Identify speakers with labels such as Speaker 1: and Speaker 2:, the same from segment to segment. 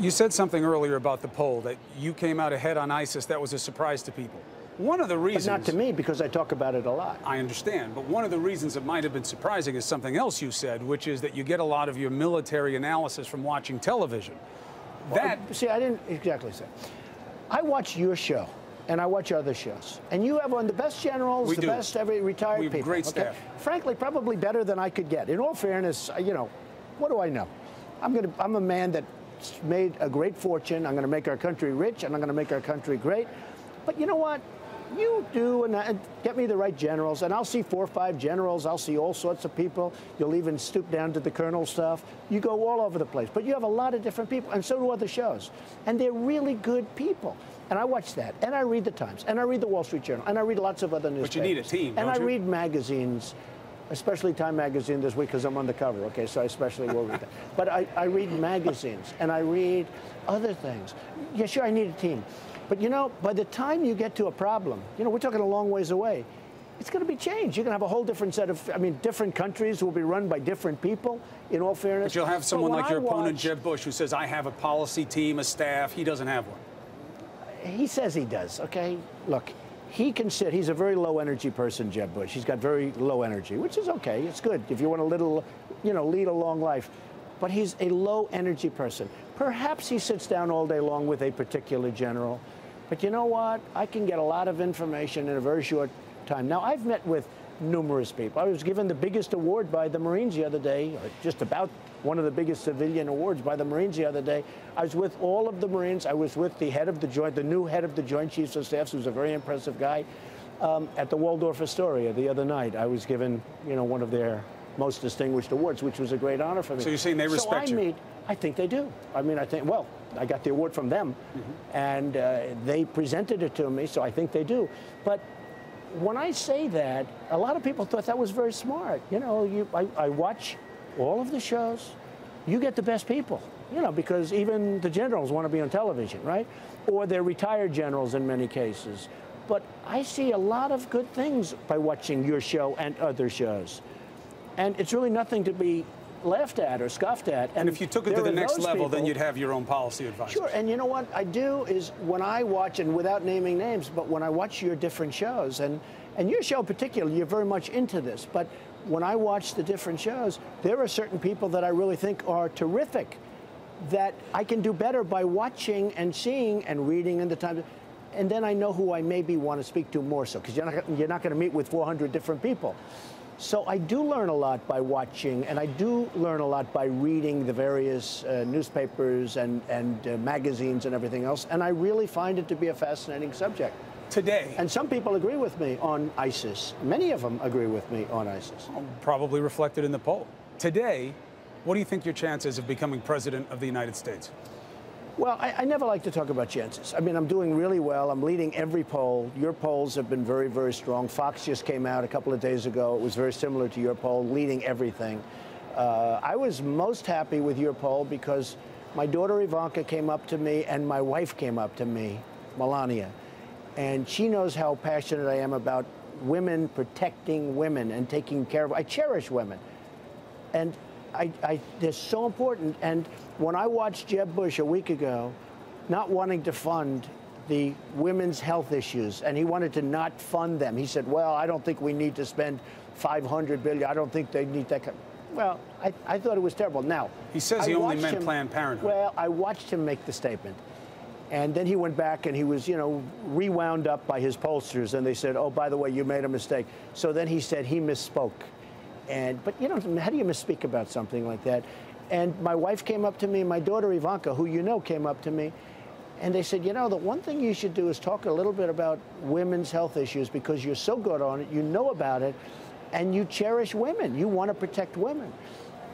Speaker 1: You said something earlier about the poll, that you came out ahead on ISIS. That was a surprise to people. One of the reasons...
Speaker 2: But not to me, because I talk about it a lot.
Speaker 1: I understand. But one of the reasons it might have been surprising is something else you said, which is that you get a lot of your military analysis from watching television.
Speaker 2: See, I didn't exactly say. I watch your show, and I watch other shows. And you have one of the best generals, best every retired people.
Speaker 1: We have great staff.
Speaker 2: Frankly, probably better than I could get. In all fairness, you know, what do I know? I'm a man that made a great fortune. I'm going to make our country rich, and I'm going to make our country great. But you know what? You do, and get me the right generals, and I'll see 4 or 5 generals. I'll see all sorts of people. You'll even stoop down to the colonel stuff. You go all over the place. But you have a lot of different people, and so do other shows. And they're really good people. And I watch that, and I read the Times, and I read the Wall Street Journal, and I read lots of other newspapers.
Speaker 1: But you need a team,
Speaker 2: and
Speaker 1: don't
Speaker 2: I
Speaker 1: you?
Speaker 2: read magazines, especially Time magazine this week because I'm on the cover, okay, so I especially will read that. But I read magazines, and I read other things. Yeah, sure, I need a team. But, you know, by the time you get to a problem, you know, we're talking a long ways away, it's going to be changed. You're going to have a whole different set of, I mean, different countries will be run by different people, in all fairness.
Speaker 1: But you'll have someone like your opponent, Jeb Bush, who says, I have a policy team, a staff. He doesn't have one.
Speaker 2: He says he does, okay? Look, he's a very low-energy person, Jeb Bush. He's got very low energy, which is okay. It's good if you want to lead a long life. But he's a low-energy person. Perhaps he sits down all day long with a particular general. But you know what? I can get a lot of information in a very short time. Now, I've met with numerous people. I was given the biggest award by the Marines the other day, or just about one of the biggest civilian awards by the Marines the other day. I was with all of the Marines. I was with the head of the new head of the Joint Chiefs of Staff, who's a very impressive guy, at the Waldorf Astoria the other night. I was given, you know, one of their most distinguished awards, which was a great honor for me.
Speaker 1: So you're saying they respect you?
Speaker 2: I think they do. I mean, well, I got the award from them, and they presented it to me, so I think they do. But when I say that, a lot of people thought that was very smart. You know, I watch all of the shows. You get the best people, you know, because even the generals want to be on television, right? Or they're retired generals in many cases. But I see a lot of good things by watching your show and other shows. And it's really nothing to be laughed at or scoffed at.
Speaker 1: And if you took it to the next level, then you'd have your own policy advisors.
Speaker 2: Sure, and you know what I do is when I watch, and without naming names, but when I watch your different shows, and your show in particular, you're very much into this, but when I watch the different shows, there are certain people that I really think are terrific that I can do better by watching and seeing and reading in the Times. And then I know who I maybe want to speak to more so, because you're not going to meet with 400 different people. So I do learn a lot by watching, and I do learn a lot by reading the various newspapers and magazines and everything else, and I really find it to be a fascinating subject.
Speaker 1: Today.
Speaker 2: And some people agree with me on ISIS. Many of them agree with me on ISIS.
Speaker 1: Probably reflected in the poll. Today, what do you think your chances of becoming president of the United States?
Speaker 2: Well, I never like to talk about chances. I mean, I'm doing really well. I'm leading every poll. Your polls have been very, very strong. Fox just came out a couple of days ago. It was very similar to your poll, leading everything. I was most happy with your poll because my daughter Ivanka came up to me and my wife came up to me, Melania. And she knows how passionate I am about women, protecting women and taking care of. I cherish women. And they're so important. And when I watched Jeb Bush a week ago, not wanting to fund the women's health issues, and he wanted to not fund them. He said, well, I don't think we need to spend $500 billion. I don't think they need that. Well, I thought it was terrible. Now,
Speaker 1: he says he only meant Planned Parenthood.
Speaker 2: Well, I watched him make the statement. And then he went back and he was, you know, rewound up by his pollsters. And they said, oh, by the way, you made a mistake. So then he said he misspoke. But, you know, how do you misspeak about something like that? And my wife came up to me, my daughter Ivanka, who you know came up to me, and they said, you know, the one thing you should do is talk a little bit about women's health issues because you're so good on it, you know about it, and you cherish women. You want to protect women.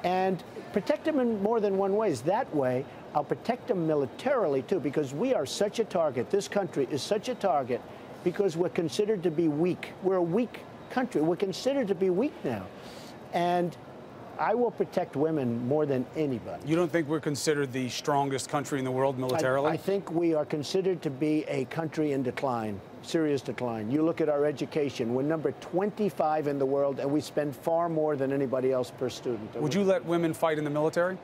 Speaker 2: And protect them in more than one way. That way, I'll protect them militarily, too, because we are such a target. This country is such a target because we're considered to be weak. We're a weak country. We're considered to be weak now. And I will protect women more than anybody.
Speaker 1: You don't think we're considered the strongest country in the world militarily?
Speaker 2: I think we are considered to be a country in decline, serious decline. You look at our education, we're number 25 in the world, and we spend far more than anybody else per student.
Speaker 1: Would you let women fight in the military?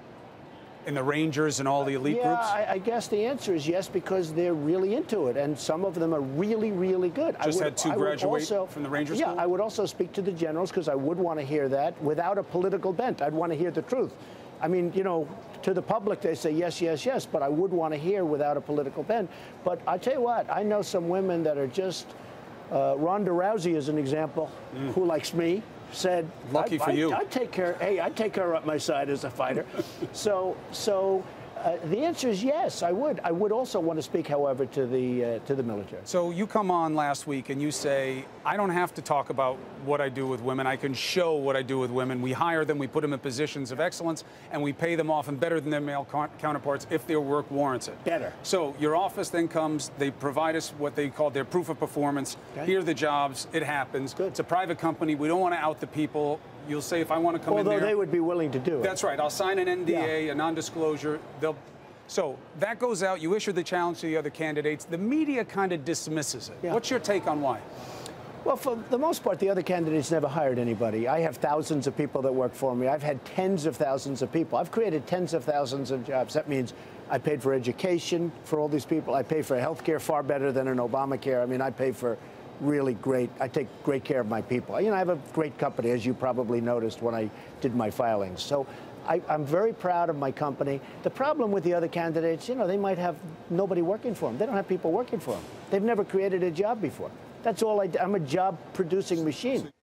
Speaker 1: in the Rangers and all the elite
Speaker 2: yeah,
Speaker 1: groups?
Speaker 2: I guess the answer is yes, because they're really into it, and some of them are really, really good.
Speaker 1: Just had two graduate from the Rangers
Speaker 2: Yeah,
Speaker 1: school?
Speaker 2: I would also speak to the generals, because I would want to hear that without a political bent. I'd want to hear the truth. I mean, you know, to the public, they say yes, yes, yes, but I would want to hear without a political bent. But I tell you what, I know some women that are just, Ronda Rousey is an example, who likes me, said,
Speaker 1: Lucky for you.
Speaker 2: I'd take her, hey, I'd take her up my side as a fighter. So the answer is yes, I would. I would also want to speak, however, to the military.
Speaker 1: So you come on last week and you say, I don't have to talk about what I do with women. I can show what I do with women. We hire them, we put them in positions of excellence, and we pay them often better than their male counterparts if their work warrants it.
Speaker 2: Better.
Speaker 1: So your office then comes, they provide us what they call their proof of performance.
Speaker 2: Okay.
Speaker 1: Here are the jobs, it happens.
Speaker 2: Good.
Speaker 1: It's a private company. We don't want to out the people. You'll say, if I want to come in there.
Speaker 2: Although they would be willing to do it.
Speaker 1: That's right. I'll sign an NDA, a non-disclosure. So that goes out. You issue the challenge to the other candidates. The media kind of dismisses it.
Speaker 2: Yeah.
Speaker 1: What's your take on why?
Speaker 2: Well, for the most part, the other candidates never hired anybody. I have thousands of people that work for me. I've had tens of thousands of people. I've created tens of thousands of jobs. That means I paid for education for all these people. I pay for health care far better than an Obamacare. I mean, I pay for really great, I take great care of my people. You know, I have a great company, as you probably noticed when I did my filings. So I'm very proud of my company. The problem with the other candidates, you know, they might have nobody working for them. They don't have people working for them. They've never created a job before. That's all I'm a job-producing machine.